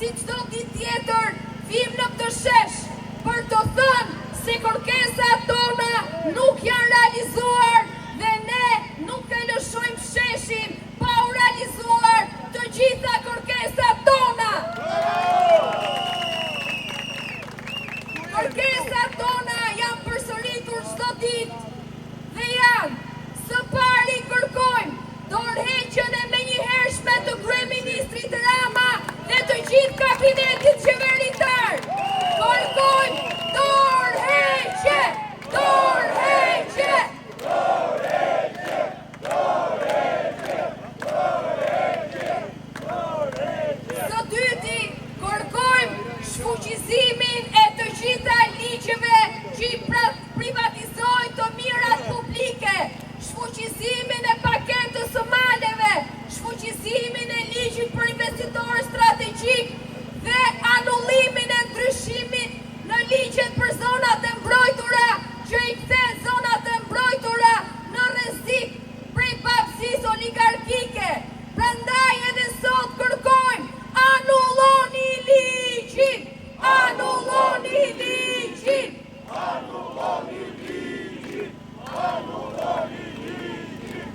si çdo ditë tjetër, vim në këtë shesh për të thënë se kërkesat tona nuk janë realizuar dhe ne nuk e lëshojmë sheshin pa u realizuar të gjitha kërkesat tona. Kërkesat tona janë përsëritur çdo ditë dhe janë: së pari kërkojmë dorëheqjen e menjëhershme të kryeministrit Rama dhe të gjithë kabinetit qeveritar. Kërkojmë dorëheqje, dorëheqje, dorëheqje, dorëheqje, dorëheqje, dorëheqje. Së dyti, kërkojmë shfuqizimin e të gjitha ligjeve që i privatizojnë të mirat publike, shfuqizimin e paketës së maleve, shfuqizimin e ligjit për investitor strategjik dhe anullimin e ndryshimit në ligjet për zonat e mbrojtura që i kthen zonat e mbrojtura në rrezik prej papësisë oligarkike. Prandaj edhe sot kërkojmë: anulloni ligjin, anulloni ligjin, anulloni ligjin, anulloni ligjin.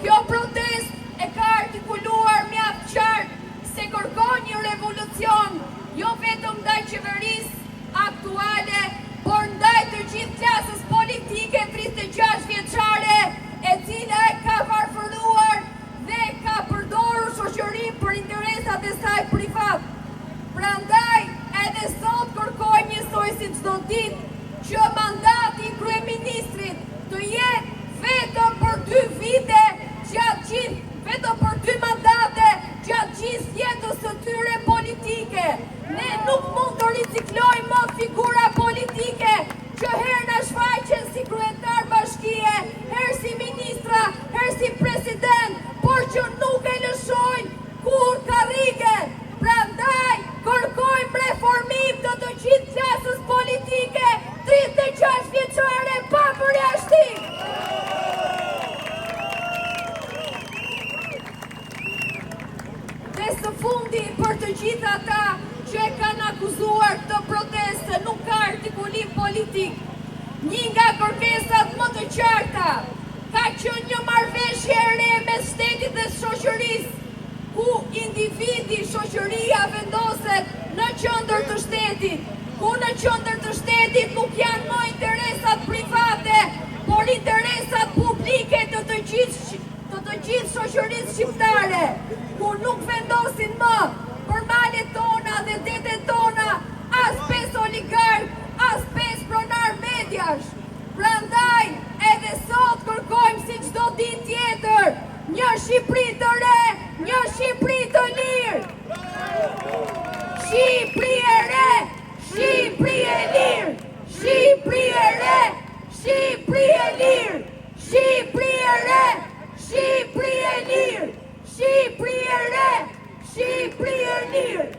Kjo protest e ka artikuluar mjaft qartë se kërkon një revolucion, jo vetëm ndaj qeverisë aktuale, por ndaj të gjithë klasës politike 36 vjeçare, e cila e ka varfëruar dhe ka përdorur shoqërinë për interesat e saj privat. Prandaj edhe sot kërkojmë njësoj si çdo ditë që mandati i kryeministrit të jetë vetëm për 2 vite gjatë gjithë, vetëm për 2 mandate gjatë gjithë jetës së tyre politike. Ne nuk mund të riciklojmë më figura politike që herë na shfaqen si kryetar bashkie, herë si ministra, herë si president, por që nuk e lëshojnë kur karrigen. Prandaj kërkojmë reformim të gjithë klasës politike 36 vjeçare pa përjashtim. Dhe së fundi, për të gjithë ata që e kanë akuzuar këtë protest se nuk ka artikulim politik, një nga kërkesat më të qarta ka qenë një marrëveshje e re mes shtetit dhe shoqërisë, ku individi, shoqëria vendoset në qendër të shtetit, ku në qendër të shtetit nuk janë më interesat private, por interesat publike të të gjithë shoqërisë shqiptare, ku nuk vendosin më për malet tona dhe detet tona as 5 oligark, as 5 pronar mediash. Prandaj edhe sot kërkojmë si çdo ditë tjetër një Shqipëri të re, një Shqipëri të lirë. Shqipëri e re, Shqipëri e lirë, Shqipëri e re, Shqipëri e lirë, Shqipëri e re, Shqipëri e lirë, Shqipëri e re, Shqipëri e lirë.